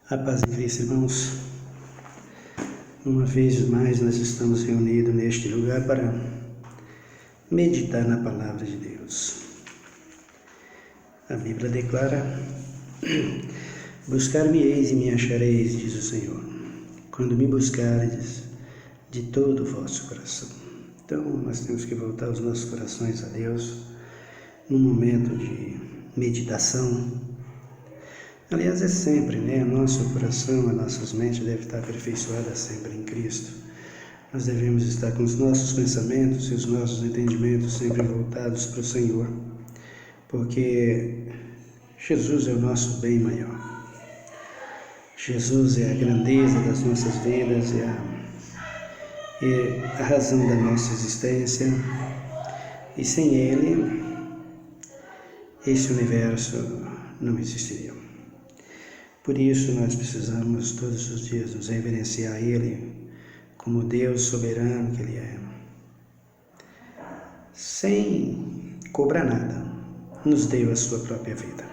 A paz de Cristo, irmãos. Uma vez mais nós estamos reunidos neste lugar para meditar na palavra de Deus. A Bíblia declara: buscar-me-eis e me achareis, diz o Senhor, quando me buscardes de todo o vosso coração. Então nós temos que voltar os nossos corações a Deus num momento de meditação. Aliás, é sempre, Nosso coração, as nossas mentes devem estar aperfeiçoadas sempre em Cristo. Nós devemos estar com os nossos pensamentos e os nossos entendimentos sempre voltados para o Senhor, porque Jesus é o nosso bem maior. Jesus é a grandeza das nossas vidas, é a razão da nossa existência, e sem Ele, esse universo não existiria. Por isso nós precisamos todos os dias nos reverenciar a Ele como Deus soberano que Ele é. Sem cobrar nada, nos deu a sua própria vida.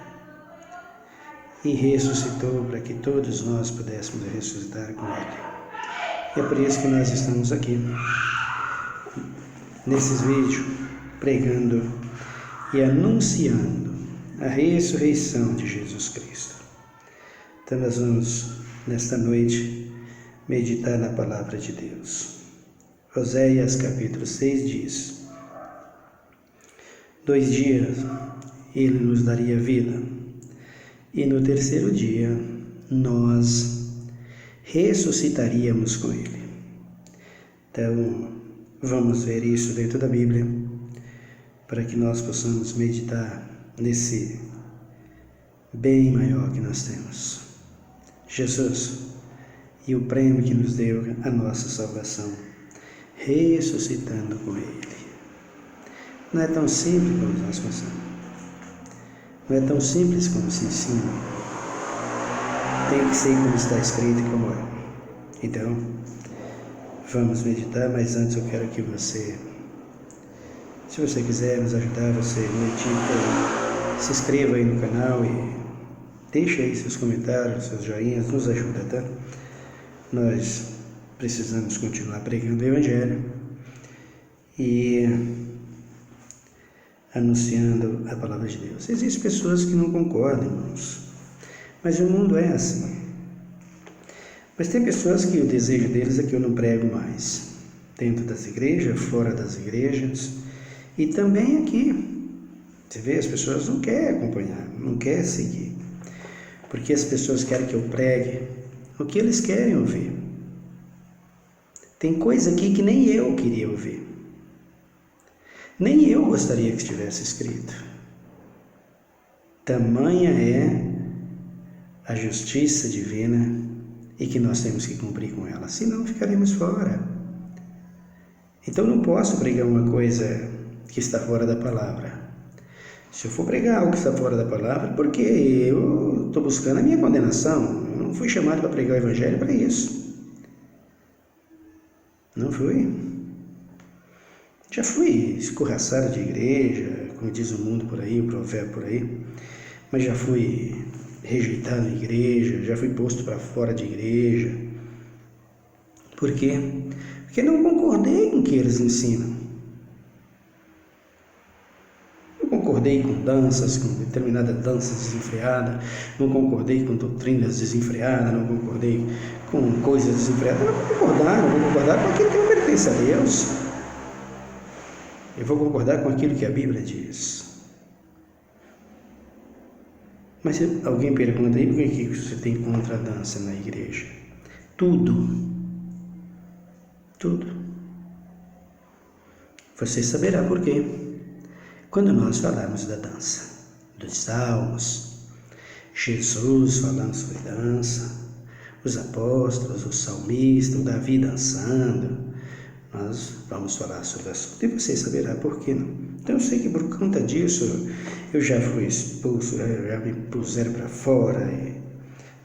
E ressuscitou para que todos nós pudéssemos ressuscitar com Ele. E é por isso que nós estamos aqui, nesses vídeos, pregando e anunciando a ressurreição de Jesus Cristo. Então nós vamos, nesta noite, meditar na palavra de Deus. Oséias capítulo 6 diz: 2 dias Ele nos daria vida, e no terceiro dia nós ressuscitaríamos com Ele. Então, vamos ver isso dentro da Bíblia, para que nós possamos meditar nesse bem maior que nós temos. Jesus, e o prêmio que nos deu a nossa salvação, ressuscitando com Ele. Não é tão simples como nós pensamos. Não é tão simples como se ensina. Tem que ser como está escrito e como é. Então, vamos meditar, mas antes eu quero que você, se você quiser nos ajudar, você se inscreva aí no canal e deixa aí seus comentários, seus joinhas, nos ajuda, tá? Nós precisamos continuar pregando o Evangelho e anunciando a palavra de Deus. Existem pessoas que não concordam, irmãos, mas o mundo é assim. Mas tem pessoas que o desejo deles é que eu não prego mais, dentro das igrejas, fora das igrejas e também aqui. Você vê, as pessoas não querem acompanhar, não querem seguir. Porque as pessoas querem que eu pregue o que eles querem ouvir. Tem coisa aqui que nem eu queria ouvir. Nem eu gostaria que estivesse escrito. Tamanha é a justiça divina e que nós temos que cumprir com ela, senão ficaremos fora. Então não posso pregar uma coisa que está fora da palavra. Se eu for pregar algo que está fora da palavra, porque eu estou buscando a minha condenação. Eu não fui chamado para pregar o Evangelho para isso. Não fui. Já fui escorraçado de igreja, como diz o mundo por aí, o provérbio por aí. Mas já fui rejeitado na igreja, já fui posto para fora de igreja. Por quê? Porque não concordei com o que eles ensinam. Não concordei com danças, com determinada dança desenfreada, não concordei com doutrinas desenfreadas, não concordei com coisas desenfreadas. Eu não vou concordar com aquilo que não pertence a Deus. Eu vou concordar com aquilo que a Bíblia diz. Mas se alguém pergunta aí, por que você tem contra a dança na igreja? Tudo. Você saberá por quê. Quando nós falamos da dança, dos salmos, Jesus falando sobre dança, os apóstolos, os salmistas, o Davi dançando, nós vamos falar sobre o assunto e você saberá por que não. Então eu sei que por conta disso eu já fui expulso, já me puseram para fora, e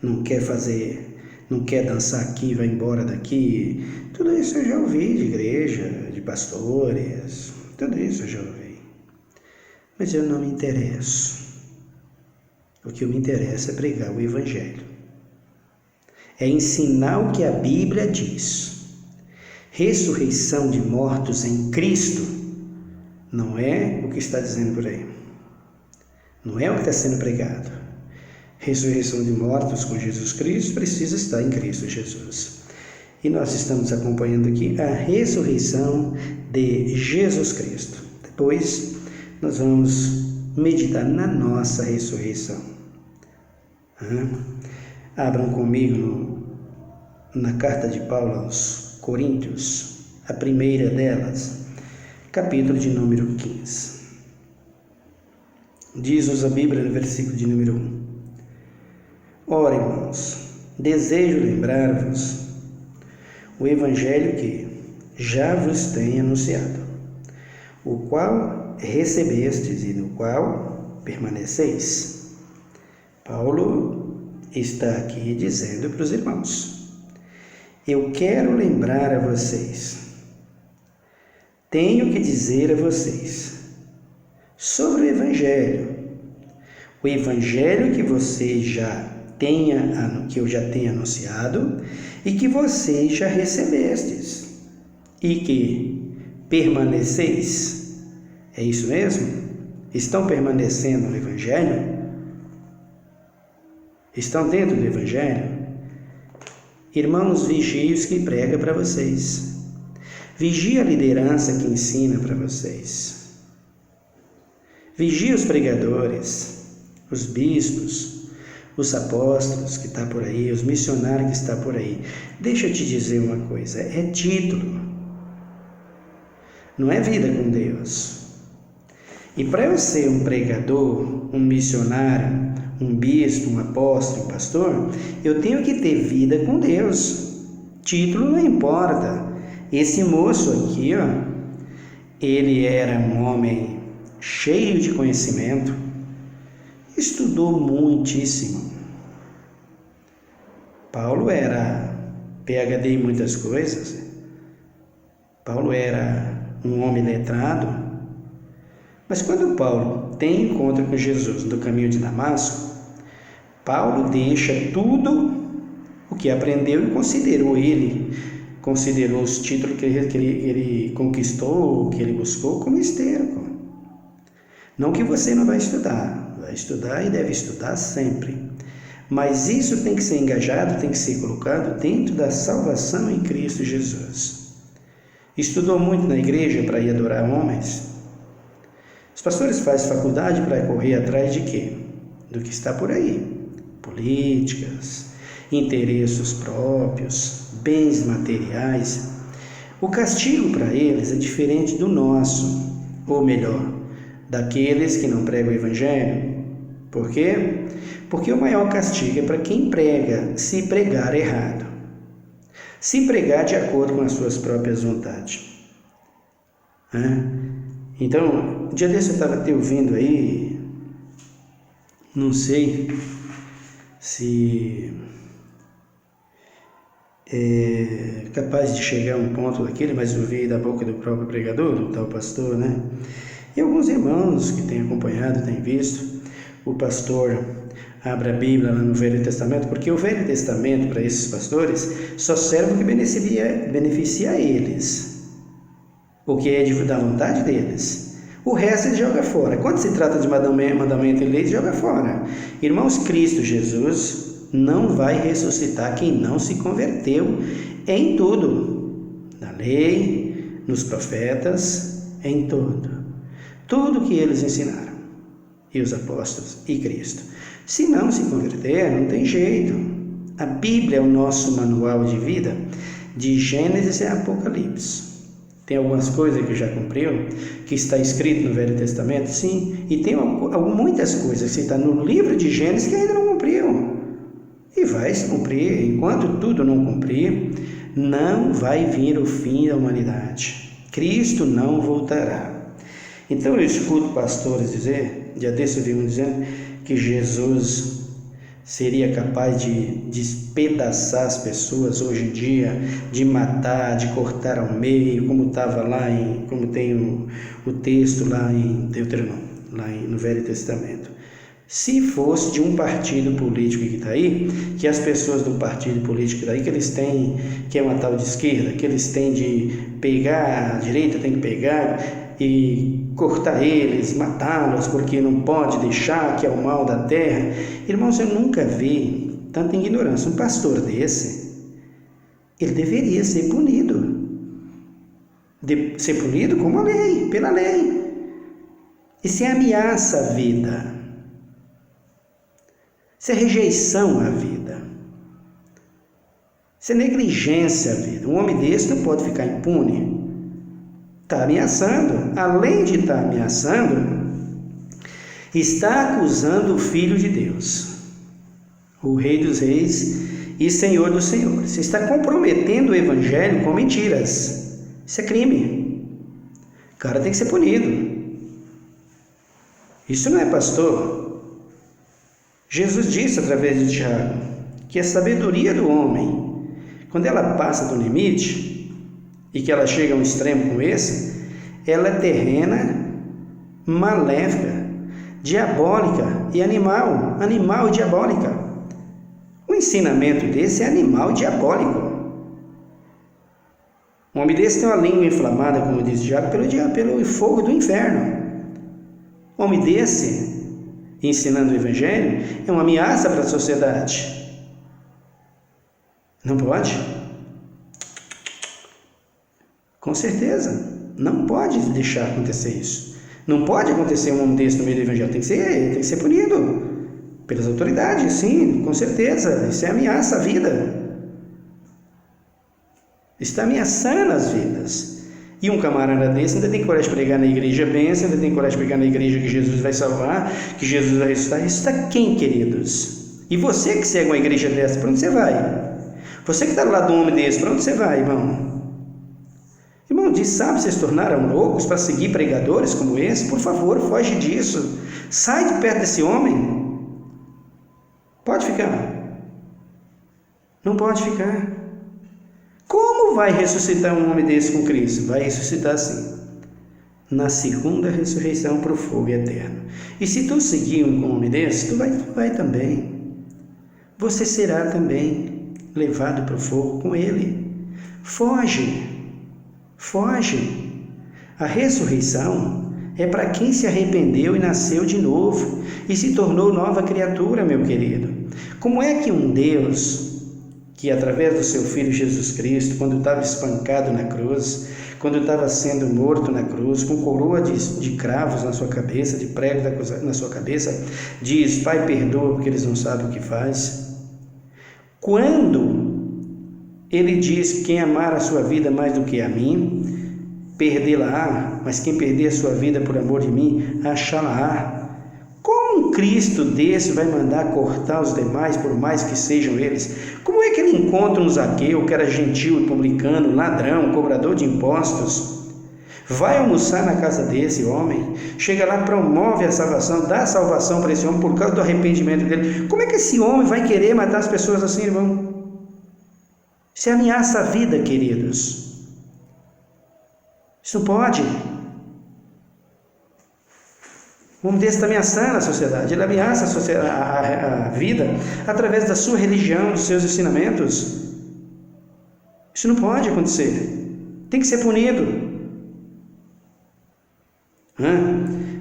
não quer dançar aqui, vai embora daqui. Tudo isso eu já ouvi de igreja, de pastores, tudo isso eu já ouvi. Mas eu não me interesso. O que me interessa é pregar o Evangelho. é ensinar o que a Bíblia diz. Ressurreição de mortos em Cristo não é o que está dizendo por aí. Não é o que está sendo pregado. Ressurreição de mortos com Jesus Cristo precisa estar em Cristo Jesus. E nós estamos acompanhando aqui a ressurreição de Jesus Cristo. Depois nós vamos meditar na nossa ressurreição. Abram comigo na carta de Paulo aos Coríntios, a primeira delas, capítulo de número 15. Diz-nos a Bíblia no versículo de número 1. Ora, irmãos, desejo lembrar-vos o Evangelho que já vos tenho anunciado, o qual recebestes e no qual permaneceis. Paulo está aqui dizendo para os irmãos: eu quero lembrar a vocês, tenho que dizer a vocês sobre o Evangelho que você já que eu já tenho anunciado e que vocês já recebestes e que permaneceis. É isso mesmo? Estão permanecendo no Evangelho? Estão dentro do Evangelho? Irmãos, vigie os que prega para vocês. Vigie a liderança que ensina para vocês. Vigie os pregadores, os bispos, os apóstolos que estão por aí, os missionários que estão por aí. Deixa eu te dizer uma coisa, é título, não é vida com Deus. E para eu ser um pregador, um missionário, um bispo, um apóstolo, um pastor, eu tenho que ter vida com Deus. Título não importa. Esse moço aqui, ele era um homem cheio de conhecimento, estudou muitíssimo. Paulo era PhD em muitas coisas. Paulo era um homem letrado. Mas quando Paulo tem encontro com Jesus no caminho de Damasco, Paulo deixa tudo o que aprendeu e considerou os títulos que ele conquistou, que ele buscou, como esterco. Não que você não vai estudar e deve estudar sempre. Mas isso tem que ser engajado, tem que ser colocado dentro da salvação em Cristo Jesus. Estudou muito na igreja para ir adorar homens? Os pastores fazem faculdade para correr atrás de quê? Do que está por aí. Políticas, interesses próprios, bens materiais. O castigo para eles é diferente do nosso, ou melhor, daqueles que não pregam o Evangelho. Por quê? Porque o maior castigo é para quem prega, se pregar errado. Se pregar de acordo com as suas próprias vontades. Então, um dia desse eu estava te ouvindo aí, não sei se é capaz de chegar a um ponto daquele, mas eu vi da boca do próprio pregador, do tal pastor, né? E alguns irmãos que têm acompanhado, têm visto, o pastor abre a Bíblia lá no Velho Testamento, porque o Velho Testamento, para esses pastores, só serve o que beneficia a eles, o que é da vontade deles. O resto ele joga fora. Quando se trata de mandamento e lei, ele joga fora. Irmãos, Cristo Jesus não vai ressuscitar quem não se converteu em tudo. Na lei, nos profetas, em tudo. Tudo que eles ensinaram. E os apóstolos e Cristo. Se não se converter, não tem jeito. A Bíblia é o nosso manual de vida, de Gênesis a Apocalipse. Tem algumas coisas que já cumpriu, que está escrito no Velho Testamento, sim, e tem muitas coisas que está no livro de Gênesis que ainda não cumpriu. E vai se cumprir. Enquanto tudo não cumprir, não vai vir o fim da humanidade. Cristo não voltará. Então eu escuto pastores dizer, dia desse eu vi um dizendo, que Jesus seria capaz de despedaçar as pessoas hoje em dia, de matar, de cortar ao meio, como estava lá como tem o texto lá em Deuteronômio, no Velho Testamento. Se fosse de um partido político que está aí, que as pessoas do partido político daí, que eles têm, que é uma tal de esquerda, que eles têm de pegar, a direita tem que pegar e cortar eles, matá-los, porque não pode deixar, que é o mal da terra. Irmãos, eu nunca vi tanta ignorância. Um pastor desse, ele deveria ser punido. Ser punido como a lei, pela lei. Isso é ameaça à vida. Isso é rejeição à vida. Isso é negligência à vida. Um homem desse não pode ficar impune. Está ameaçando. Além de estar ameaçando, está acusando o Filho de Deus, o Rei dos Reis e Senhor dos Senhores. Você está comprometendo o Evangelho com mentiras. Isso é crime. O cara tem que ser punido. Isso não é pastor. Jesus disse através de Tiago que a sabedoria do homem, quando ela passa do limite e que ela chega a um extremo como esse, ela é terrena, maléfica, diabólica e animal e diabólica. O ensinamento desse é animal e diabólico. Um homem desse tem uma língua inflamada, como diz Tiago, pelo fogo do inferno. Um homem desse, ensinando o Evangelho, é uma ameaça para a sociedade. Não pode? Com certeza, não pode deixar acontecer isso. Não pode acontecer um homem desse no meio do Evangelho. Tem que ser punido pelas autoridades, sim, com certeza. Isso é ameaça à vida. Está ameaçando as vidas. E um camarada desse ainda tem coragem de pregar na igreja bênção, ainda tem coragem de pregar na igreja que Jesus vai salvar, que Jesus vai ressuscitar. Isso está quem, queridos? E você que segue uma igreja dessa, para onde você vai? Você que está do lado de um homem desse, para onde você vai, irmão? Irmão, sabe, vocês se tornaram loucos para seguir pregadores como esse? Por favor, foge disso. Sai de perto desse homem. Pode ficar? Não pode ficar. Como vai ressuscitar um homem desse com Cristo? Vai ressuscitar assim, na segunda ressurreição para o fogo eterno. E se tu seguir um homem desse, tu vai também. Você será também levado para o fogo com ele. Foge. A ressurreição é para quem se arrependeu e nasceu de novo e se tornou nova criatura, meu querido. Como é que um Deus que através do seu Filho Jesus Cristo, quando estava espancado na cruz, quando estava sendo morto na cruz, com coroa de cravos na sua cabeça, de prego na sua cabeça, diz: Pai, perdoa porque eles não sabem o que faz. Quando ele diz: quem amar a sua vida mais do que a mim, perdê-la-á, mas quem perder a sua vida por amor de mim, achá-la-á. Como um Cristo desse vai mandar cortar os demais, por mais que sejam eles? Como é que ele encontra um Zaqueu, que era gentil e publicano, ladrão, cobrador de impostos? Vai almoçar na casa desse homem, chega lá, promove a salvação, dá salvação para esse homem por causa do arrependimento dele. Como é que esse homem vai querer matar as pessoas assim, irmão? Isso é ameaça à vida, queridos. Isso não pode. Um homem desse está ameaçando a sociedade. Ele ameaça a vida através da sua religião, dos seus ensinamentos. Isso não pode acontecer. Tem que ser punido.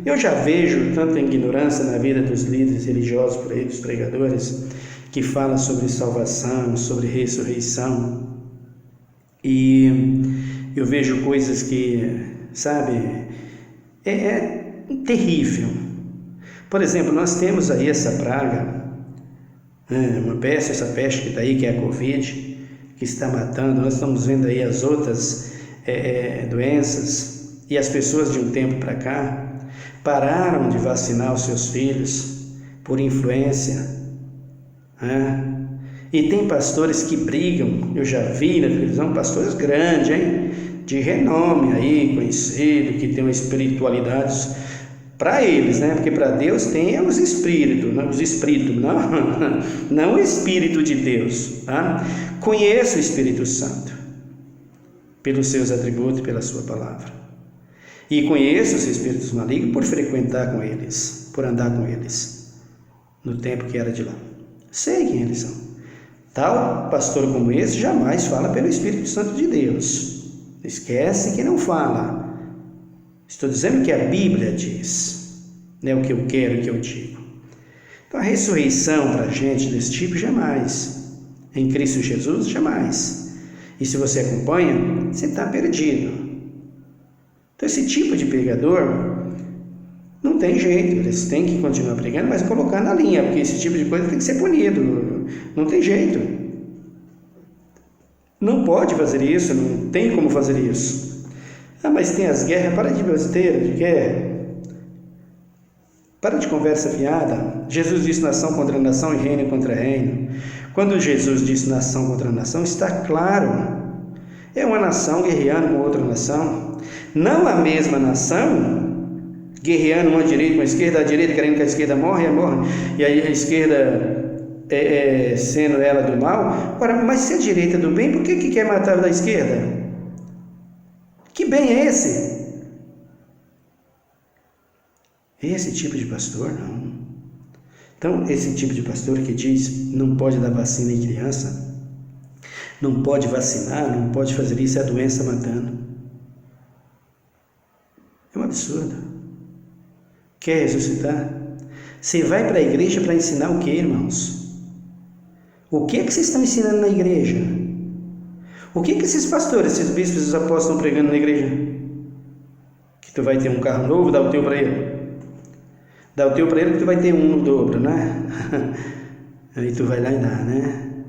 Eu já vejo tanta ignorância na vida dos líderes religiosos por aí, dos pregadores, que falam sobre salvação, sobre ressurreição. E eu vejo coisas que, sabe, é terrível. Por exemplo, nós temos aí essa praga, uma peste, essa peste que está aí, que é a Covid, que está matando. Nós estamos vendo aí as outras doenças, e as pessoas de um tempo para cá pararam de vacinar os seus filhos por influência. E tem pastores que brigam, eu já vi na televisão, pastores grandes, de renome aí, conhecido, que tem uma espiritualidade para eles, porque para Deus tem os espíritos, não o Espírito de Deus, tá? Conheço o Espírito Santo pelos seus atributos e pela sua palavra, e conheço os espíritos malignos por frequentar com eles, por andar com eles. no tempo que era de lá. Sei quem eles são. Tal pastor como esse jamais fala pelo Espírito Santo de Deus. Esquece que não fala. Estou dizendo que a Bíblia diz, não é o que eu quero que eu digo. Então a ressurreição para a gente desse tipo, jamais. Em Cristo Jesus, jamais. E se você acompanha, você está perdido. Então esse tipo de pregador não tem jeito, eles têm que continuar pregando, mas colocar na linha, porque esse tipo de coisa tem que ser punido. Não tem jeito. Não pode fazer isso, não tem como fazer isso. Ah, mas tem as guerras, para de besteira, de guerra. Para de conversa fiada. Jesus disse nação contra nação e reino contra reino. Quando Jesus disse nação contra nação, está claro. É uma nação guerreando com outra nação. Não a mesma nação, guerreando uma direita com a direita querendo que a esquerda morra, e a esquerda sendo ela do mal. Ora, mas se a direita é do bem, por que quer matar da esquerda? Que bem é esse? Esse tipo de pastor, não. Então, esse tipo de pastor que diz não pode dar vacina em criança, não pode vacinar, não pode fazer isso, é a doença matando. É um absurdo. Quer ressuscitar? Você vai para a igreja para ensinar o que, irmãos? O que é que vocês estão ensinando na igreja? O que é que esses pastores, esses bispos, esses apóstolos estão pregando na igreja? Que tu vai ter um carro novo, dá o teu para ele. Dá o teu para ele que tu vai ter um no dobro, né? Aí tu vai lá e dá, né?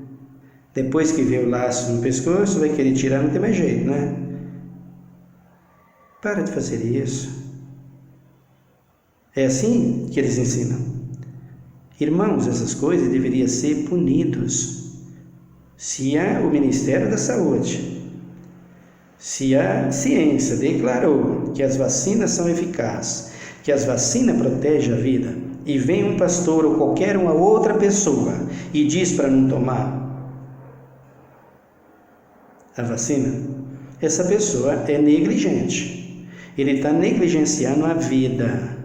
Depois que vê o laço no pescoço, vai querer tirar, não tem mais jeito, né? Para de fazer isso. É assim que eles ensinam. Irmãos, essas coisas deveriam ser punidos. Se há o Ministério da Saúde, se a ciência declarou que as vacinas são eficazes, que as vacinas protegem a vida, e vem um pastor ou qualquer uma outra pessoa e diz para não tomar a vacina, essa pessoa é negligente. Ele está negligenciando a vida.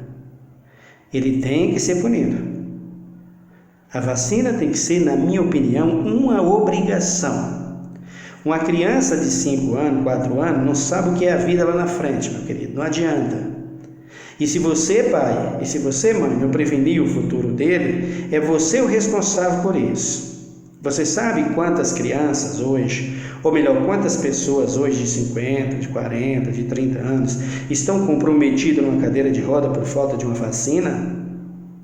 Ele tem que ser punido. A vacina tem que ser, na minha opinião, uma obrigação. Uma criança de 5 anos, 4 anos, não sabe o que é a vida lá na frente, meu querido. Não adianta. E se você, pai, e se você, mãe, não prevenir o futuro dele, é você o responsável por isso. Você sabe quantas crianças hoje, ou melhor, quantas pessoas hoje de 50, de 40, de 30 anos, estão comprometidas numa cadeira de roda por falta de uma vacina?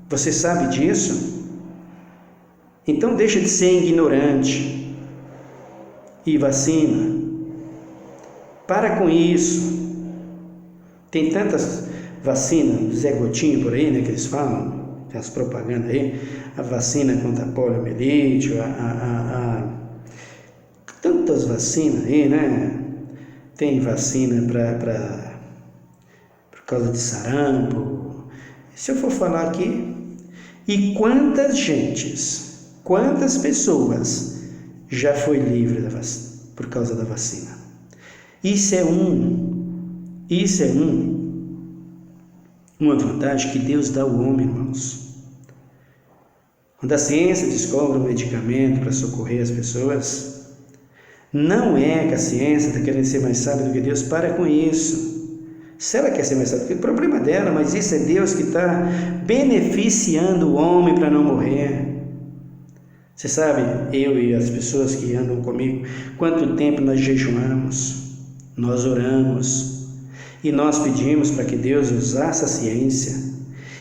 Você sabe disso? Então deixa de ser ignorante e vacina. Para com isso. Tem tantas vacinas, Zé Gotinho por aí, né, que eles falam, as propagandas aí, a vacina contra a poliomielite, tantas vacinas aí, né? Tem vacina por causa de sarampo. Se eu for falar aqui, e quantas pessoas já foi livre por causa da vacina? Isso é uma vantagem que Deus dá ao homem, irmãos. Quando a ciência descobre um medicamento para socorrer as pessoas, não é que a ciência está querendo ser mais sábia do que Deus. Para com isso. Se ela quer ser mais sábia, o problema dela, mas isso é Deus que está beneficiando o homem para não morrer. Você sabe, eu e as pessoas que andam comigo, quanto tempo nós jejuamos, nós oramos, e nós pedimos para que Deus usasse a ciência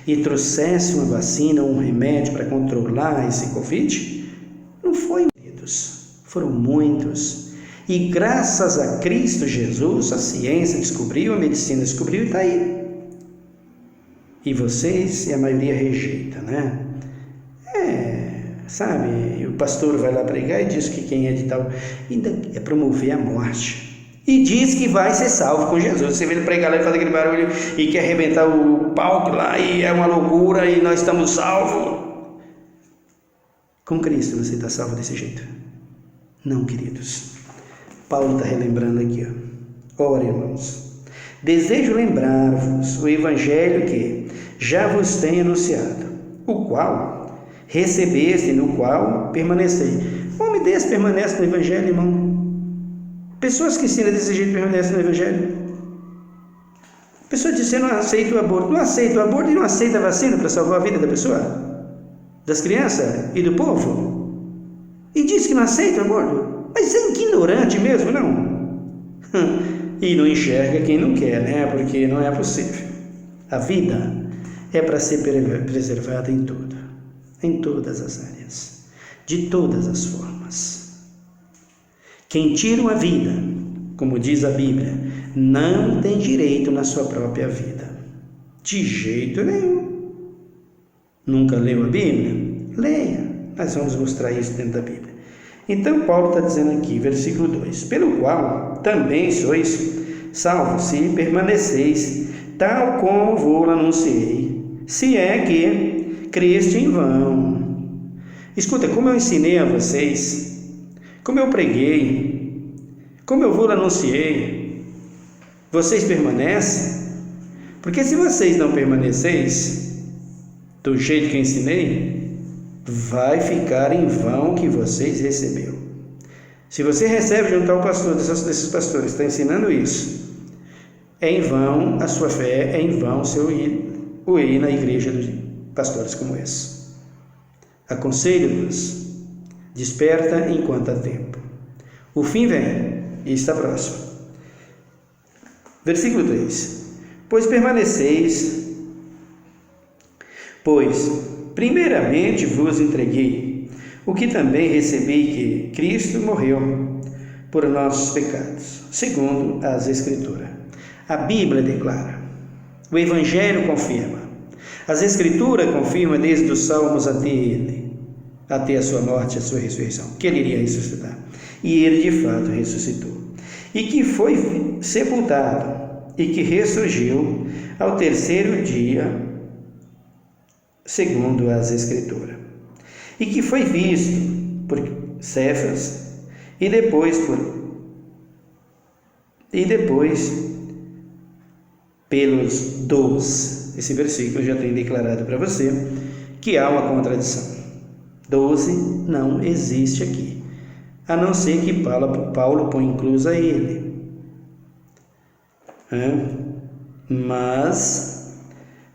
e trouxesse uma vacina ou um remédio para controlar esse Covid? Não foi, queridos, foram muitos. E graças a Cristo Jesus, a ciência descobriu, a medicina descobriu e está aí. E vocês, e a maioria rejeita, né? Sabe, o pastor vai lá pregar e diz que quem é de tal, ainda é promover a morte. E diz que vai ser salvo com Jesus. Você vê ele pregar lá e fazer aquele barulho e quer arrebentar o palco lá e é uma loucura e nós estamos salvos. Com Cristo você está salvo desse jeito? Não, queridos. Paulo está relembrando aqui. Ora, irmãos, desejo lembrar-vos o evangelho que já vos tenho anunciado, o qual recebeste, no qual permanecei. Um homem desse permanece no Evangelho, irmão. Pessoas que ensinam desse jeito permanecem no Evangelho. A pessoa diz: eu não aceito o aborto. Não aceita o aborto e não aceita a vacina para salvar a vida da pessoa, das crianças e do povo. E diz que não aceita o aborto. Mas é ignorante mesmo, não? E não enxerga quem não quer, né? Porque não é possível. A vida é para ser preservada em tudo, em todas as áreas, de todas as formas. Quem tira uma vida, como diz a Bíblia, não tem direito na sua própria vida, de jeito nenhum. Nunca leu a Bíblia? Leia, nós vamos mostrar isso dentro da Bíblia. Então Paulo está dizendo aqui, versículo 2: pelo qual também sois salvos, se permaneceis, tal como vou anunciei, se é que creste em vão. Escuta, como eu ensinei a vocês, como eu preguei, como eu vou anunciei, vocês permanecem? Porque se vocês não permaneceis do jeito que eu ensinei, vai ficar em vão o que vocês receberam. Se você recebe junto ao pastor, desses pastores, está ensinando isso, é em vão a sua fé, é em vão o ir na igreja de pastores como esse. Aconselho-vos, desperta enquanto há tempo. O fim vem e está próximo. Versículo 3: pois primeiramente vos entreguei o que também recebi, que Cristo morreu por nossos pecados, segundo as Escrituras. A Bíblia declara, o Evangelho confirma, as Escrituras confirmam desde os Salmos até ele, até a sua morte, a sua ressurreição, que ele iria ressuscitar. E ele de fato ressuscitou. E que foi sepultado e que ressurgiu ao terceiro dia, segundo as Escrituras. E que foi visto por Cefas e depois pelos 12. Esse versículo já tem declarado para você que há uma contradição. 12 não existe aqui, a não ser que Paulo põe inclusa ele. Mas,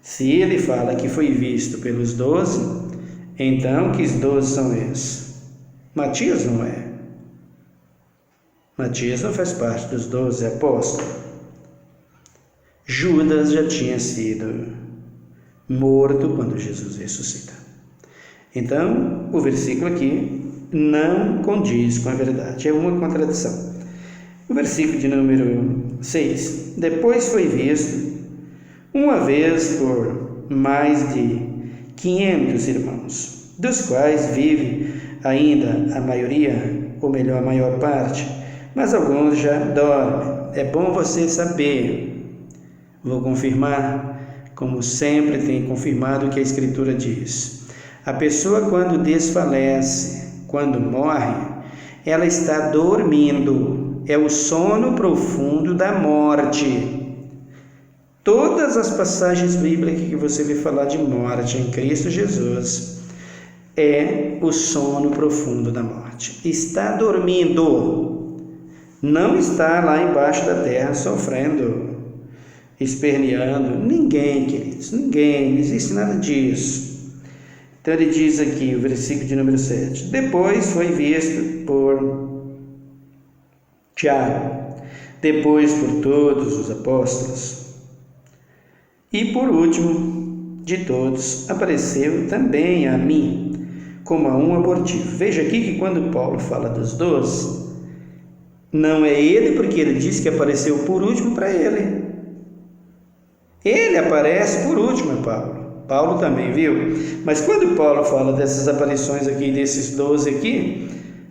se ele fala que foi visto pelos 12, então que os 12 são esses? Matias não é. Matias não faz parte dos 12 apóstolos. Judas já tinha sido morto quando Jesus ressuscita. Então, o versículo aqui não condiz com a verdade, é uma contradição. O versículo de número 6: depois foi visto uma vez por mais de 500 irmãos, dos quais vive ainda a maioria, ou melhor, a maior parte, mas alguns já dormem. É bom você saber. Vou confirmar, como sempre tem confirmado o que a Escritura diz. A pessoa, quando desfalece, quando morre, ela está dormindo. É o sono profundo da morte. Todas as passagens bíblicas que você vê falar de morte em Cristo Jesus é o sono profundo da morte. Está dormindo. Não está lá embaixo da terra sofrendo, esperneando. Ninguém, queridos, ninguém, não existe nada disso. Então ele diz aqui, o versículo de número 7: depois foi visto por Tiago, depois por todos os apóstolos, e por último de todos apareceu também a mim, como a um abortivo. Veja aqui que quando Paulo fala dos 12, não é ele, porque ele diz que apareceu por último para ele. Ele aparece por último, Paulo. Paulo também viu. Mas quando Paulo fala dessas aparições aqui, desses 12 aqui,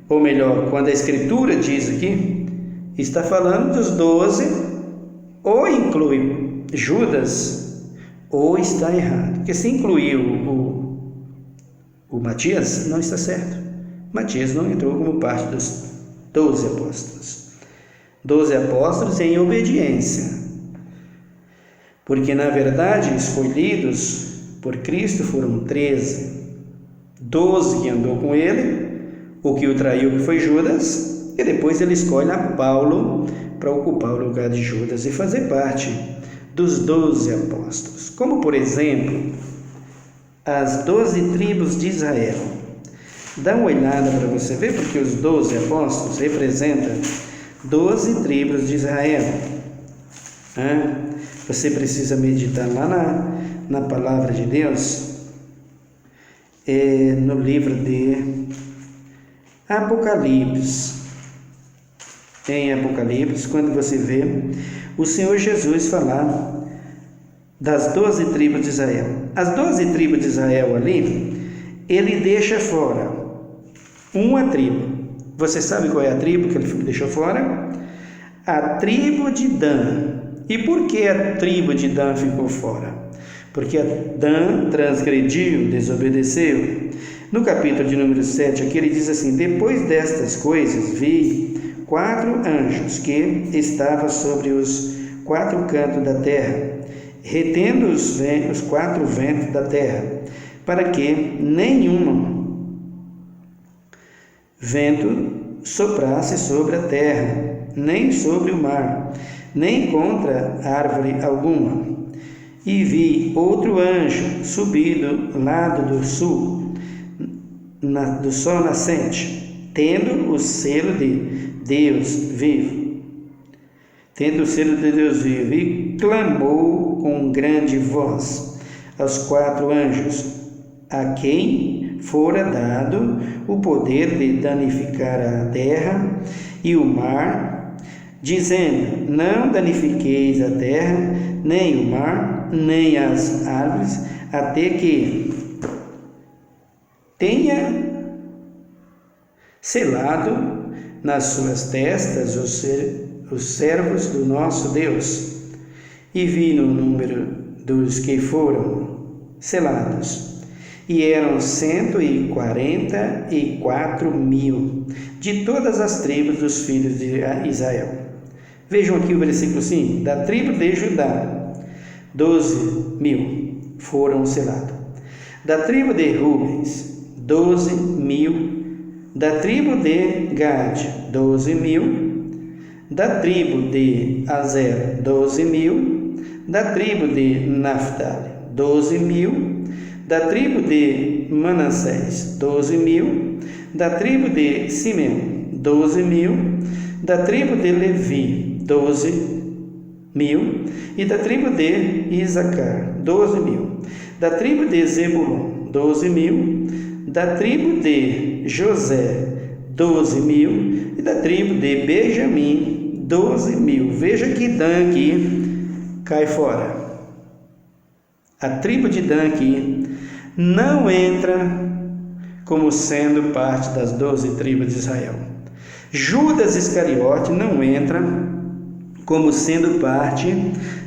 ou melhor, quando a Escritura diz aqui, está falando dos 12, ou inclui Judas, ou está errado. Porque se incluir o Matias, não está certo. Matias não entrou como parte dos 12 apóstolos. 12 apóstolos em obediência. Porque, na verdade, escolhidos por Cristo foram 13. 12 que andou com ele, o que o traiu que foi Judas, e depois ele escolhe a Paulo para ocupar o lugar de Judas e fazer parte dos 12 apóstolos. Como, por exemplo, as 12 tribos de Israel. Dá uma olhada para você ver, porque os 12 apóstolos representam 12 tribos de Israel. Você precisa meditar lá na palavra de Deus, no livro de Apocalipse. Em Apocalipse, quando você vê o Senhor Jesus falar das 12 tribos de Israel. As 12 tribos de Israel ali, ele deixa fora uma tribo. Você sabe qual é a tribo que ele deixou fora? A tribo de Dan. E por que a tribo de Dan ficou fora? Porque Dan transgrediu, desobedeceu. No capítulo de número 7, aqui ele diz assim: depois destas coisas vi 4 anjos que estavam sobre os 4 cantos da terra, retendo os 4 ventos da terra, para que nenhum vento soprasse sobre a terra, nem sobre o mar, nem contra árvore alguma. E vi outro anjo subir do lado do sul, do sol nascente, tendo o selo de Deus vivo. E clamou com grande voz aos 4 anjos, a quem fora dado o poder de danificar a terra e o mar, dizendo: não danifiqueis a terra, nem o mar, nem as árvores, até que tenha selado nas suas testas os servos do nosso Deus. E vi no número dos que foram selados, e eram 144.000 de todas as tribos dos filhos de Israel. Vejam aqui o versículo 5: da tribo de Judá, 12.000 foram selados. Da tribo de Rubens, 12.000. Da tribo de Gade, 12.000. Da tribo de Azer, 12.000. Da tribo de Naftali, 12.000. Da tribo de Manassés, 12.000. Da tribo de Simeão, 12.000. Da tribo de Levi, 12.000. E da tribo de Isacar, 12.000. Da tribo de Zebulon, 12.000. Da tribo de José, 12.000. E da tribo de Benjamim, 12.000. Veja que Dan aqui cai fora. A tribo de Dan aqui não entra como sendo parte das 12 tribos de Israel. Judas Iscariote não entra como sendo parte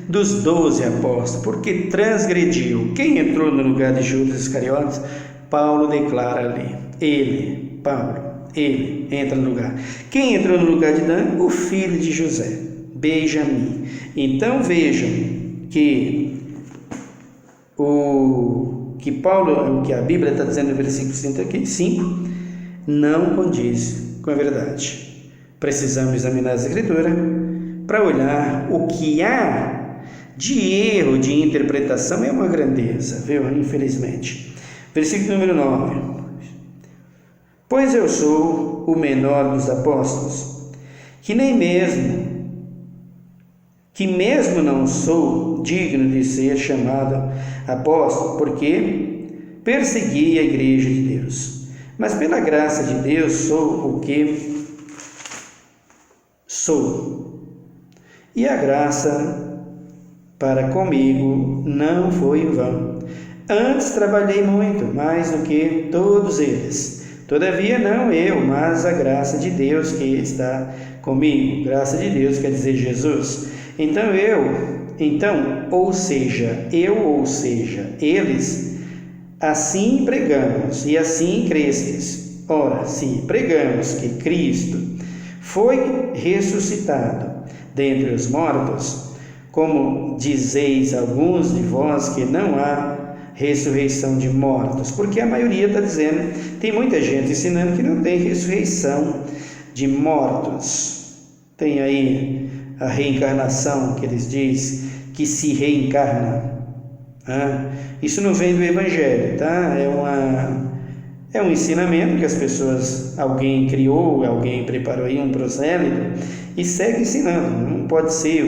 dos 12 apóstolos, porque transgrediu. Quem entrou no lugar de Judas Iscariote? Paulo declara ali. Paulo entra no lugar. Quem entrou no lugar de Dan? O filho de José, Benjamim. Então vejam que o que a Bíblia está dizendo no versículo 5 não condiz com a verdade. Precisamos examinar as Escrituras para olhar o que há de erro de interpretação. É uma grandeza, viu? Infelizmente. Versículo número 9: pois eu sou o menor dos apóstolos, que mesmo não sou digno de ser chamado apóstolo, porque persegui a igreja de Deus. Mas pela graça de Deus sou o que sou. E a graça para comigo não foi em vão. Antes trabalhei muito, mais do que todos eles. Todavia não eu, mas a graça de Deus que está comigo. Graça de Deus quer dizer Jesus. Ou seja, eles, assim pregamos e assim crestes. Ora, se pregamos que Cristo foi ressuscitado dentre os mortos, como dizeis alguns de vós que não há ressurreição de mortos, porque a maioria está dizendo, tem muita gente ensinando que não tem ressurreição de mortos. Tem aí a reencarnação, que eles dizem que se reencarna. Isso não vem do Evangelho, tá? É um ensinamento que as pessoas, alguém criou, alguém preparou aí um prosélito e segue ensinando. Não pode ser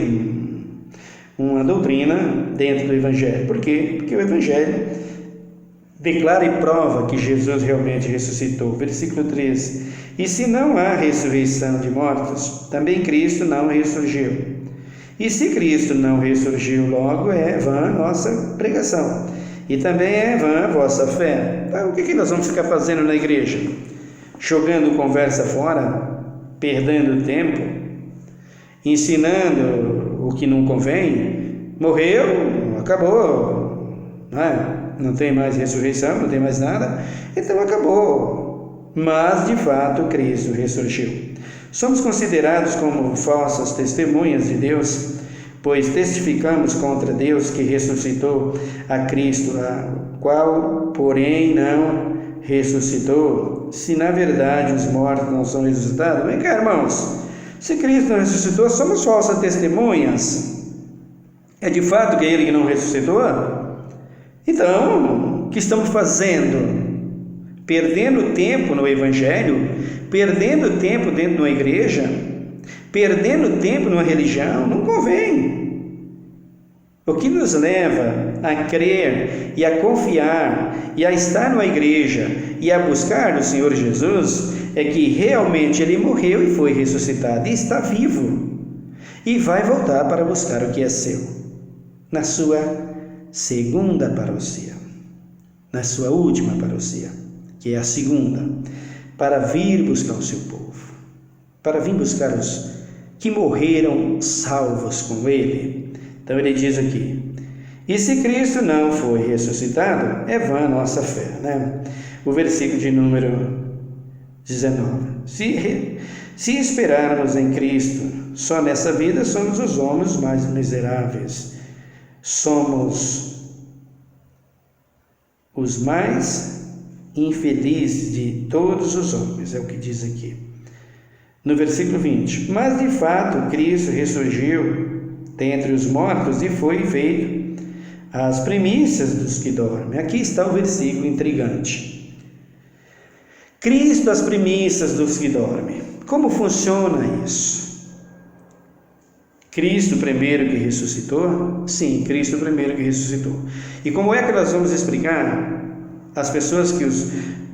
uma doutrina dentro do Evangelho. Por quê? Porque o Evangelho declara e prova que Jesus realmente ressuscitou. Versículo 13. E se não há ressurreição de mortos, também Cristo não ressurgiu. E se Cristo não ressurgiu, logo é vã a nossa pregação. E também é vã a vossa fé. Então, o que nós vamos ficar fazendo na igreja? Jogando conversa fora? Perdendo tempo? Ensinando o que não convém? Morreu, acabou. Não tem mais ressurreição, não tem mais nada. Então acabou. Mas, de fato, Cristo ressurgiu. Somos considerados como falsas testemunhas de Deus, pois testificamos contra Deus que ressuscitou a Cristo, a qual, porém, não ressuscitou, se na verdade os mortos não são ressuscitados. Vem cá, irmãos, se Cristo não ressuscitou, somos falsas testemunhas. É de fato que é Ele que não ressuscitou? Então, o que estamos fazendo? Perdendo tempo no Evangelho, perdendo tempo dentro de uma igreja, perdendo tempo numa religião, não convém. O que nos leva a crer e a confiar e a estar numa igreja e a buscar o Senhor Jesus é que realmente Ele morreu e foi ressuscitado e está vivo e vai voltar para buscar o que é seu na sua segunda parousia, na sua última parousia, que é a segunda, para vir buscar o seu povo, para vir buscar os que morreram salvos com Ele. Então ele diz aqui, e se Cristo não foi ressuscitado, é vã a nossa fé, né? O versículo de número 19, se esperarmos em Cristo, só nessa vida somos os homens mais miseráveis, somos os mais infelizes de todos os homens, é o que diz aqui. No versículo 20, mas de fato Cristo ressurgiu dentre os mortos e foi feito as primícias dos que dormem. Aqui está o versículo intrigante. Cristo as primícias dos que dormem. Como funciona isso? Cristo primeiro que ressuscitou? Sim, Cristo primeiro que ressuscitou. E como é que nós vamos explicar as pessoas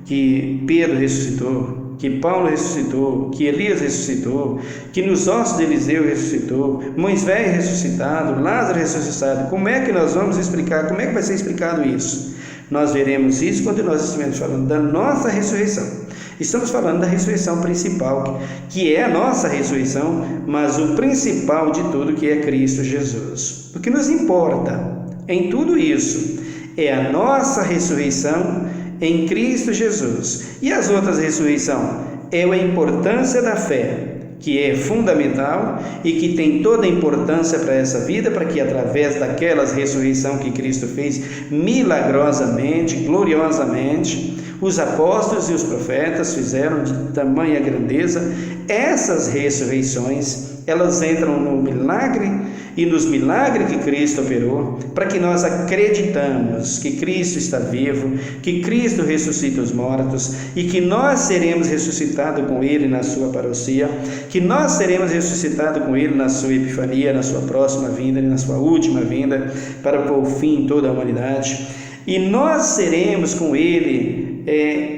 que Pedro ressuscitou, que Paulo ressuscitou, que Elias ressuscitou, que nos ossos de Eliseu ressuscitou, Moisés ressuscitado, Lázaro ressuscitado? Como é que nós vamos explicar? Como é que vai ser explicado isso? Nós veremos isso quando nós estivermos falando da nossa ressurreição. Estamos falando da ressurreição principal, que é a nossa ressurreição, mas o principal de tudo, que é Cristo Jesus. O que nos importa em tudo isso é a nossa ressurreição em Cristo Jesus. E as outras ressurreições? É a importância da fé, que é fundamental e que tem toda a importância para essa vida, para que através daquelas ressurreição que Cristo fez milagrosamente, gloriosamente, os apóstolos e os profetas fizeram de tamanha grandeza, essas ressurreições, elas entram no milagre e nos milagres que Cristo operou, para que nós acreditamos que Cristo está vivo, que Cristo ressuscita os mortos e que nós seremos ressuscitados com Ele na sua parousia, que nós seremos ressuscitados com Ele na sua epifania, na sua próxima vinda e na sua última vinda, para pôr fim em toda a humanidade. E nós seremos com Ele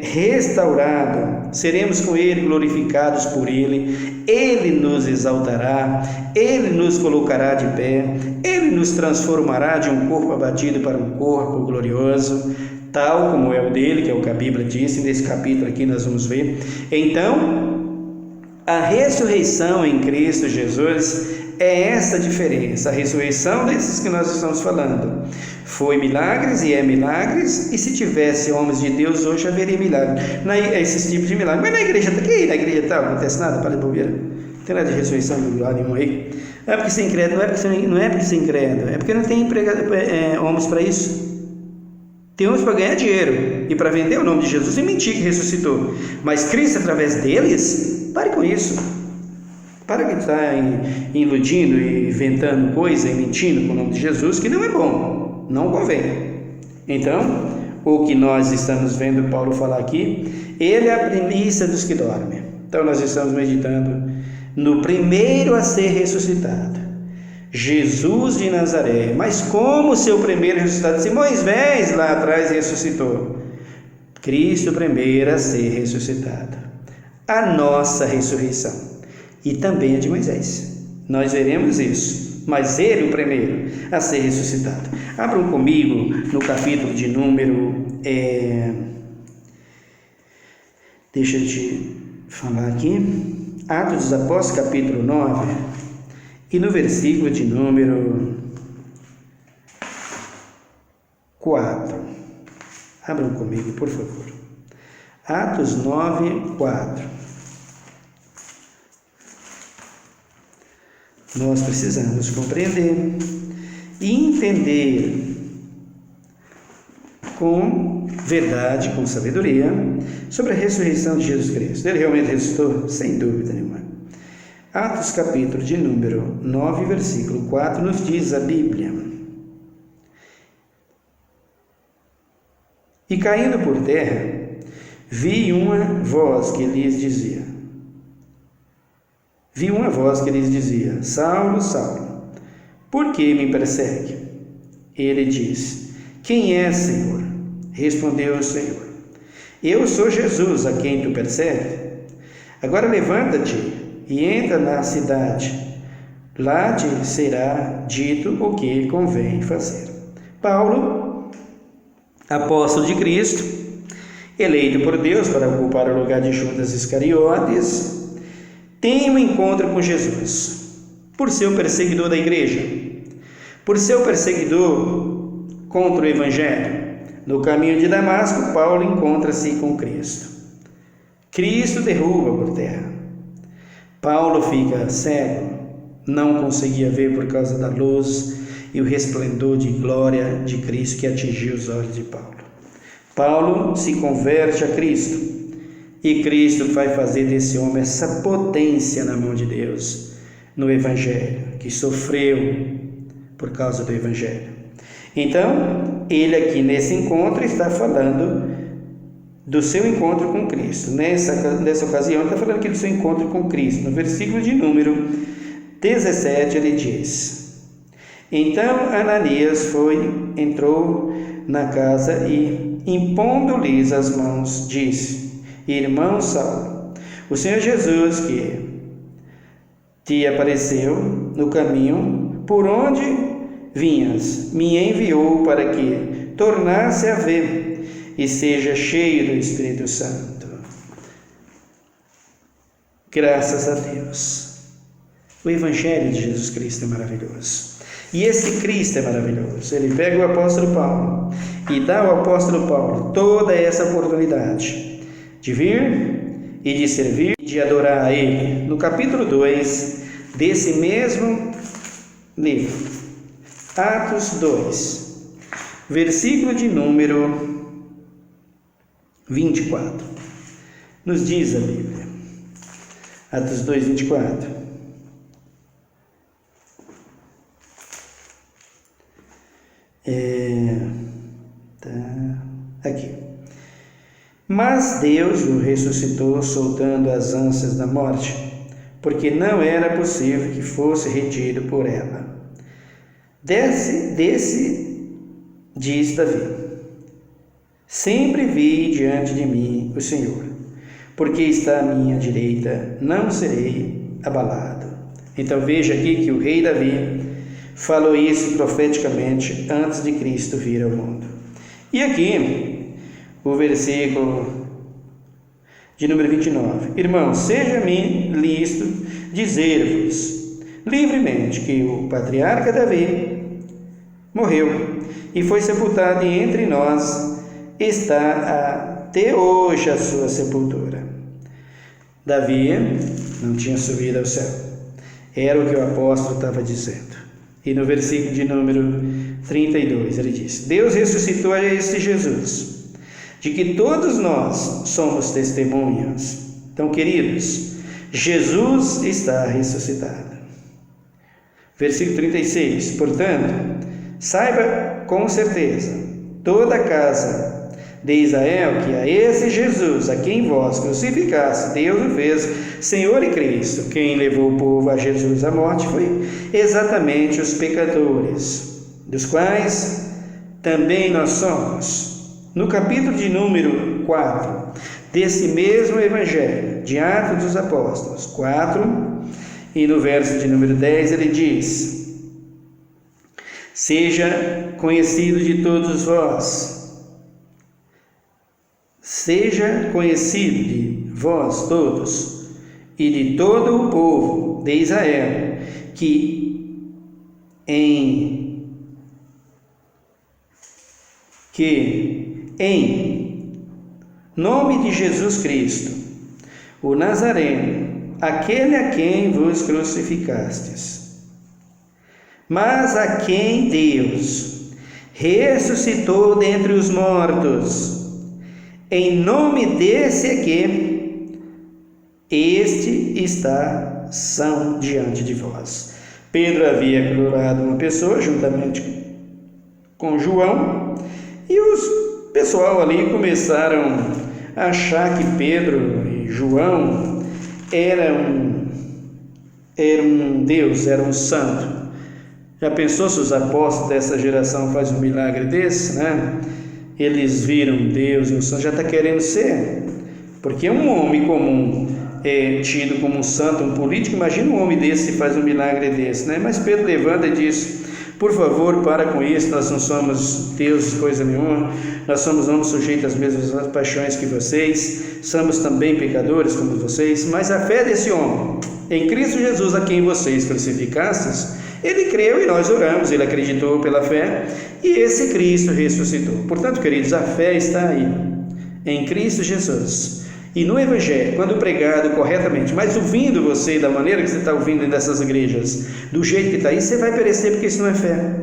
restaurados, seremos com Ele glorificados por Ele, Ele nos exaltará, Ele nos colocará de pé, Ele nos transformará de um corpo abatido para um corpo glorioso, tal como é o dele, que é o que a Bíblia disse, nesse capítulo aqui nós vamos ver. Então, a ressurreição em Cristo Jesus é essa diferença. A ressurreição desses que nós estamos falando foi milagres e é milagres, e se tivesse homens de Deus hoje haveria milagres, esses tipos de milagres. Mas na igreja está aqui, na igreja está, não acontece nada, para de bobeira, não tem nada de ressurreição de lugar nenhum aí. Não é porque você é incrédulo, não é porque você é incrédulo, é porque não tem homens para isso. Tem uns para ganhar dinheiro e para vender o nome de Jesus e mentir que ressuscitou. Mas Cristo através deles, pare com isso. Para que está iludindo e inventando coisa e mentindo com o nome de Jesus, que não é bom, não convém. Então, o que nós estamos vendo Paulo falar aqui, ele é a primícia dos que dormem. Então, nós estamos meditando no primeiro a ser ressuscitado, Jesus de Nazaré. Mas como seu primeiro ressuscitado? Se Moisés lá atrás ressuscitou, Cristo primeiro a ser ressuscitado. A nossa ressurreição e também a de Moisés. Nós veremos isso, mas ele o primeiro a ser ressuscitado. Abram comigo no capítulo de número... Deixa eu te falar aqui. Atos dos Apóstolos, capítulo 9, e no versículo de número 4. Abram comigo, por favor. Atos 9, 4. Nós precisamos compreender e entender com verdade, com sabedoria, sobre a ressurreição de Jesus Cristo. Ele realmente ressuscitou? Sem dúvida nenhuma. Atos capítulo de número 9, versículo 4, nos diz a Bíblia: E caindo por terra, vi uma voz que lhes dizia, Saulo, Saulo, por que me persegue? Ele disse: Quem é, Senhor? Respondeu o Senhor: Eu sou Jesus, a quem tu persegue. Agora levanta-te e entra na cidade. Lá te será dito o que convém fazer. Paulo, apóstolo de Cristo, eleito por Deus para ocupar o lugar de Judas Iscariotes, tem um encontro com Jesus, por ser o perseguidor da igreja, por ser o perseguidor contra o Evangelho. No caminho de Damasco, Paulo encontra-se com Cristo. Cristo derruba por terra. Paulo fica cego, não conseguia ver por causa da luz e o resplendor de glória de Cristo que atingiu os olhos de Paulo. Paulo se converte a Cristo. E Cristo vai fazer desse homem essa potência na mão de Deus, no Evangelho, que sofreu por causa do Evangelho. Então, ele aqui nesse encontro está falando do seu encontro com Cristo. Nessa ocasião, ele está falando aqui do seu encontro com Cristo. No versículo de número 17, ele diz: Então Ananias entrou na casa e, impondo-lhes as mãos, disse: Irmão Saulo, o Senhor Jesus que te apareceu no caminho por onde vinhas, me enviou para que tornasse a ver e seja cheio do Espírito Santo. Graças a Deus. O Evangelho de Jesus Cristo é maravilhoso. E esse Cristo é maravilhoso. Ele pega o apóstolo Paulo e dá ao apóstolo Paulo toda essa oportunidade de vir e de servir e de adorar a Ele. No capítulo 2 desse mesmo livro, Atos 2, versículo de número 24, nos diz a Bíblia, Atos 2, 24, aqui: Mas Deus o ressuscitou, soltando as ânsias da morte, porque não era possível que fosse retido por ela. Diz Davi: Sempre vi diante de mim o Senhor, porque está à minha direita, não serei abalado. Então veja aqui que o rei Davi falou isso profeticamente antes de Cristo vir ao mundo. E aqui o versículo de número 29. Irmãos, seja-me lícito dizer-vos livremente que o patriarca Davi morreu e foi sepultado, e entre nós está até hoje a sua sepultura. Davi não tinha subido ao céu. Era o que o apóstolo estava dizendo. E no versículo de número 32, ele diz: Deus ressuscitou a este Jesus, de que todos nós somos testemunhas. Então, queridos, Jesus está ressuscitado. Versículo 36, portanto, saiba com certeza, toda a casa de Israel, que a esse Jesus, a quem vós crucificaste, Deus o fez Senhor e Cristo. Quem levou o povo a Jesus à morte foi exatamente os pecadores, dos quais também nós somos. No capítulo de número 4, desse mesmo Evangelho, de Atos dos Apóstolos, 4, e no verso de número 10, ele diz: seja conhecido de todos vós, seja conhecido de vós todos e de todo o povo de Israel, que em nome de Jesus Cristo, o Nazareno, aquele a quem vos crucificastes, mas a quem Deus ressuscitou dentre os mortos, em nome desse aqui, este está são diante de vós. Pedro havia curado uma pessoa juntamente com João, e o pessoal ali começaram a achar que Pedro e João eram um Deus, eram um santo. Já pensou se os apóstolos dessa geração fazem um milagre desse, né? Eles viram Deus e o santo, já está querendo ser, porque um homem comum é tido como um santo, um político. Imagina um homem desse que faz um milagre desse, né? Mas Pedro levanta e diz: por favor, para com isso, nós não somos deuses, coisa nenhuma, nós somos homens sujeitos às mesmas paixões que vocês, somos também pecadores como vocês, mas a fé desse homem, em Cristo Jesus, a quem vocês crucificastes, ele creu e nós oramos, ele acreditou pela fé, e esse Cristo ressuscitou. Portanto, queridos, a fé está aí, em Cristo Jesus. E no Evangelho, quando pregado corretamente, mas ouvindo você da maneira que você está ouvindo nessas igrejas, do jeito que está aí, você vai perecer, porque isso não é fé.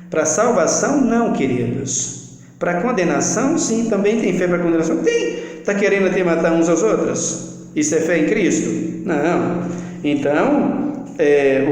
Para salvação, não, queridos. Para condenação, sim, também tem fé para condenação. Tem. Está querendo até matar uns aos outros? Isso é fé em Cristo? Não. Então,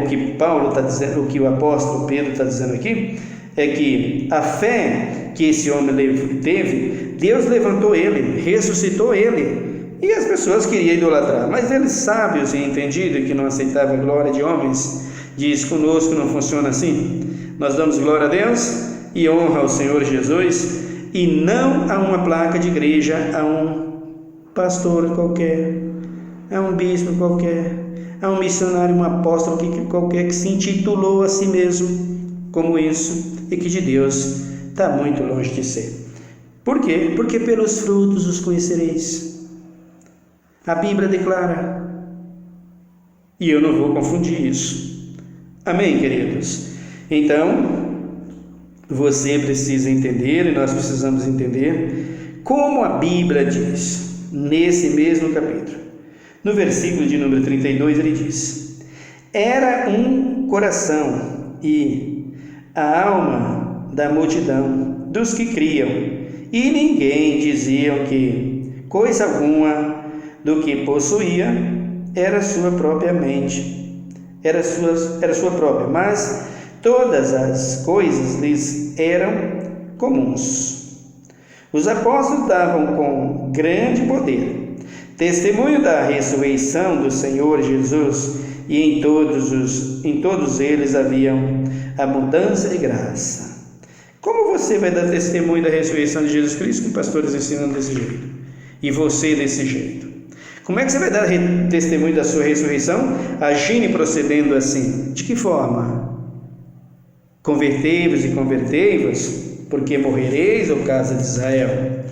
o que Paulo está dizendo, o que o apóstolo Pedro está dizendo aqui, é que a fé que esse homem teve, Deus levantou ele, ressuscitou ele, e as pessoas queriam idolatrar, mas eles, sábios e entendidos, que não aceitavam a glória de homens, diz: conosco não funciona assim, nós damos glória a Deus e honra ao Senhor Jesus, e não a uma placa de igreja, a um pastor qualquer, a um bispo qualquer, a um missionário, um apóstolo qualquer que se intitulou a si mesmo como isso, e que de Deus está muito longe de ser. Por quê? Porque pelos frutos os conhecereis. A Bíblia declara, e eu não vou confundir isso. Amém, queridos? Então, você precisa entender, e nós precisamos entender, como a Bíblia diz, nesse mesmo capítulo. No versículo de número 32, ele diz: era um coração e a alma da multidão dos que criam, e ninguém diziam que coisa alguma do que possuía era sua própria mente, era sua própria, mas todas as coisas lhes eram comuns. Os apóstolos davam com grande poder testemunho da ressurreição do Senhor Jesus, e em todos eles havia abundância de graça. Como você vai dar testemunho da ressurreição de Jesus Cristo com pastores ensinando desse jeito? E você desse jeito? Como é que você vai dar testemunho da sua ressurreição agindo e procedendo assim? De que forma? Convertei-vos e convertei-vos, porque morrereis, ó casa de Israel.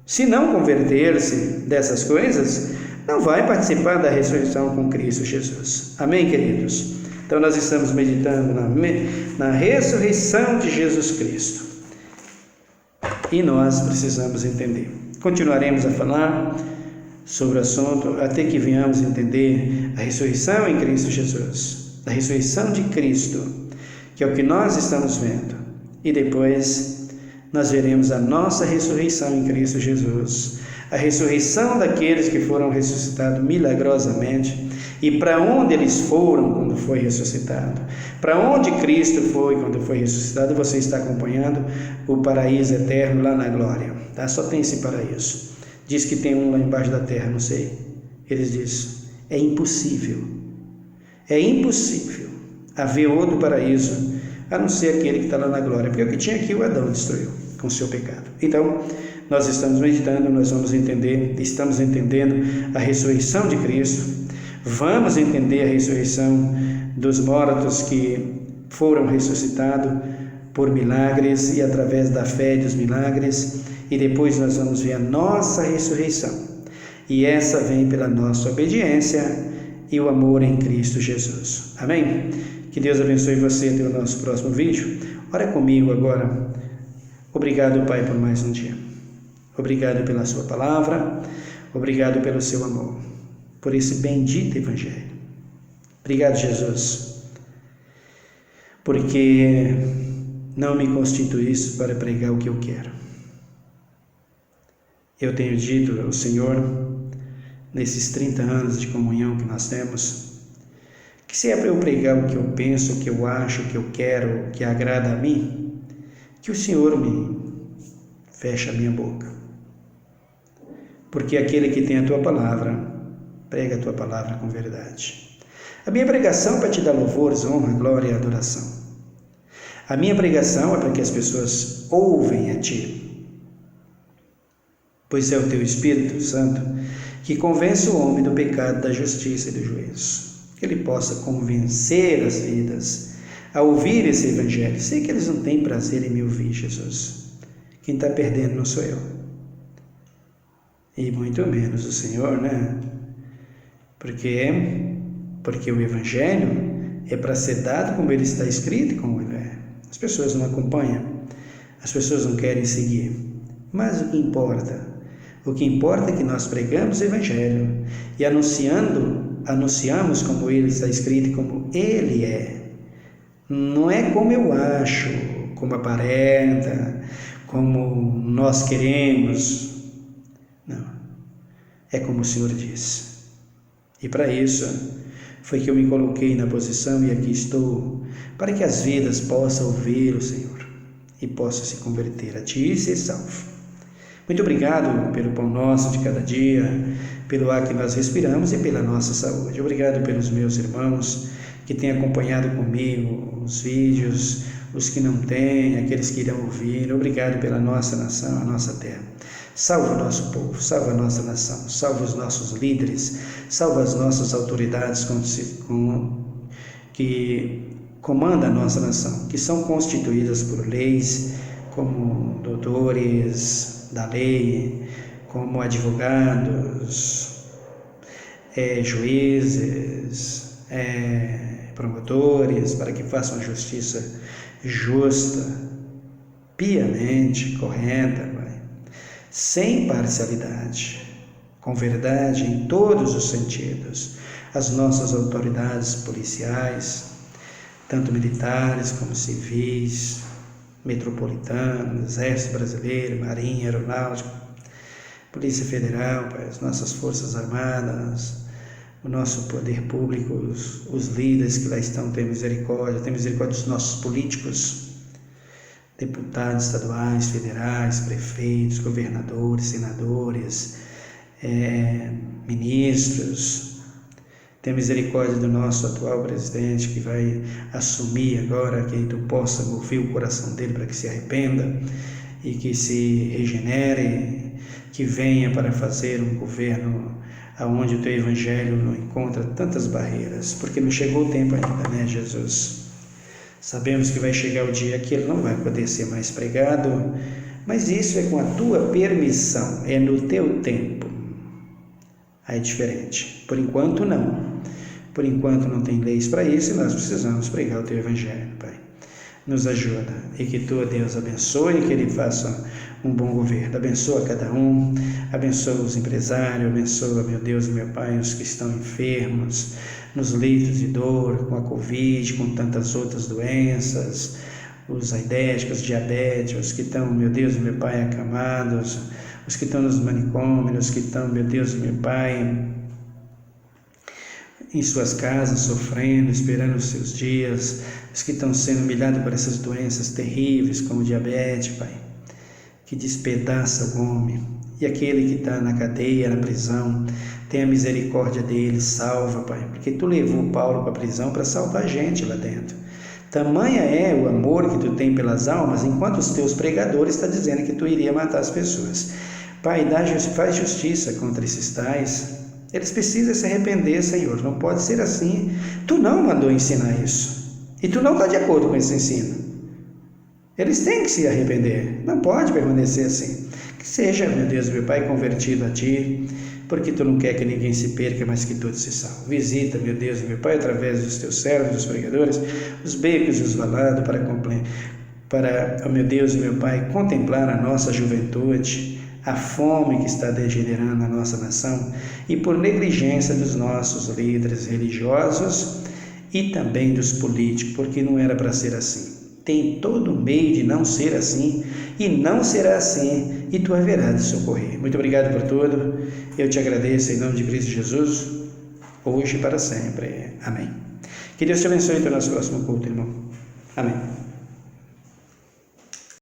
Se não converter-se dessas coisas, não vai participar da ressurreição com Cristo Jesus. Amém, queridos? Então nós estamos meditando na ressurreição de Jesus Cristo. E nós precisamos entender. Continuaremos a falar sobre o assunto até que venhamos entender a ressurreição em Cristo Jesus, a ressurreição de Cristo, que é o que nós estamos vendo. e depois nós veremos a nossa ressurreição em Cristo Jesus, a ressurreição daqueles que foram ressuscitados milagrosamente. E para onde eles foram quando foi ressuscitado? Para onde Cristo foi quando foi ressuscitado? Você está acompanhando o paraíso eterno lá na glória, tá? Só tem esse paraíso. Diz que tem um lá embaixo da terra, não sei. Eles dizem, é impossível haver outro paraíso a não ser aquele que está lá na glória, porque o que tinha aqui o Adão destruiu com o seu pecado. Então, nós estamos meditando, nós vamos entender, estamos entendendo a ressurreição de Cristo. Vamos entender a ressurreição dos mortos que foram ressuscitados por milagres e através da fé dos milagres, e depois nós vamos ver a nossa ressurreição, e essa vem pela nossa obediência e o amor em Cristo Jesus. Amém? Que Deus abençoe você até o nosso próximo vídeo. Ora comigo agora. Obrigado, Pai, por mais um dia. Obrigado pela sua palavra, obrigado pelo seu amor, por esse bendito Evangelho. Obrigado, Jesus, porque não me constituísse para pregar o que eu quero. Eu tenho dito ao Senhor, nesses 30 anos de comunhão que nós temos, que se é para eu pregar o que eu penso, o que eu acho, o que eu quero, o que agrada a mim, que o Senhor me feche a minha boca. Porque aquele que tem a tua palavra, prega a tua palavra com verdade. A minha pregação é para te dar louvores, honra, glória e adoração. A minha pregação é para que as pessoas ouvem a ti, pois é o teu Espírito Santo que convence o homem do pecado, da justiça e do juízo. Que ele possa convencer as vidas a ouvir esse Evangelho. Sei que eles não têm prazer em me ouvir, Jesus. Quem está perdendo não sou eu, e muito menos o Senhor, né? Porque o Evangelho é para ser dado como ele está escrito e como ele é. As pessoas não acompanham, as pessoas não querem seguir, mas o que importa é que nós pregamos o Evangelho e anunciamos como ele está escrito e como ele é. Não é como eu acho, como aparenta, como nós queremos. Não, é como o Senhor diz. E para isso foi que eu me coloquei na posição e aqui estou, para que as vidas possam ouvir o Senhor e possam se converter a Ti e ser salvo. Muito obrigado pelo pão nosso de cada dia, pelo ar que nós respiramos e pela nossa saúde. Obrigado pelos meus irmãos que têm acompanhado comigo os vídeos, os que não têm, aqueles que irão ouvir. Obrigado pela nossa nação, a nossa terra. Salva o nosso povo, salva a nossa nação, salva os nossos líderes, salva as nossas autoridades que comandam a nossa nação, que são constituídas por leis, como doutores da lei, como advogados, juízes, promotores, para que façam a justiça justa, piamente, correta, sem parcialidade, com verdade em todos os sentidos. As nossas autoridades policiais, tanto militares como civis, metropolitanos, Exército Brasileiro, Marinha, Aeronáutica, Polícia Federal, as nossas Forças Armadas, o nosso poder público, os líderes que lá estão, tem misericórdia dos nossos políticos, deputados estaduais, federais, prefeitos, governadores, senadores, ministros. Tem misericórdia do nosso atual presidente, que vai assumir agora, que tu possa mover o coração dele para que se arrependa e que se regenere, que venha para fazer um governo onde o teu Evangelho não encontra tantas barreiras, porque não chegou o tempo ainda, né, Jesus? Sabemos que vai chegar o dia que ele não vai poder ser mais pregado, mas isso é com a tua permissão, é no teu tempo. Aí é diferente. Por enquanto não. Por enquanto não tem leis para isso e nós precisamos pregar o teu Evangelho, Pai. Nos ajuda e que tu, Deus, abençoe e que ele faça um bom governo. Abençoa cada um, abençoa os empresários, abençoa, meu Deus e meu Pai, os que estão enfermos, nos leitos de dor, com a Covid, com tantas outras doenças, os aidéticos, os diabéticos, os que estão, meu Deus e meu Pai, acamados, os que estão nos manicômios, os que estão, meu Deus e meu Pai, em suas casas, sofrendo, esperando os seus dias, os que estão sendo humilhados por essas doenças terríveis, como o diabetes, Pai, que despedaça o homem. E aquele que está na cadeia, na prisão, tenha misericórdia dele, salva, Pai, porque Tu levou Paulo para a prisão para salvar a gente lá dentro. Tamanha é o amor que Tu tem pelas almas, enquanto os Teus pregadores estão dizendo que Tu iria matar as pessoas. Pai, faz justiça contra esses tais. Eles precisam se arrepender, Senhor. Não pode ser assim. Tu não mandou ensinar isso. E Tu não está de acordo com esse ensino. Eles têm que se arrepender. Não pode permanecer assim. Que seja, meu Deus, meu Pai, convertido a Ti, porque Tu não quer que ninguém se perca, mas que todos se salvem. Visita, meu Deus, meu Pai, através dos Teus servos, dos pregadores, os becos e os valados, para, meu Deus e meu Pai, contemplar a nossa juventude, a fome que está degenerando a nossa nação e por negligência dos nossos líderes religiosos e também dos políticos, porque não era para ser assim. Tem todo meio de não ser assim e não será assim e Tu haverás de socorrer. Muito obrigado por tudo. Eu Te agradeço em nome de Cristo Jesus, hoje e para sempre. Amém. Que Deus te abençoe até o nosso próximo culto, irmão. Amém.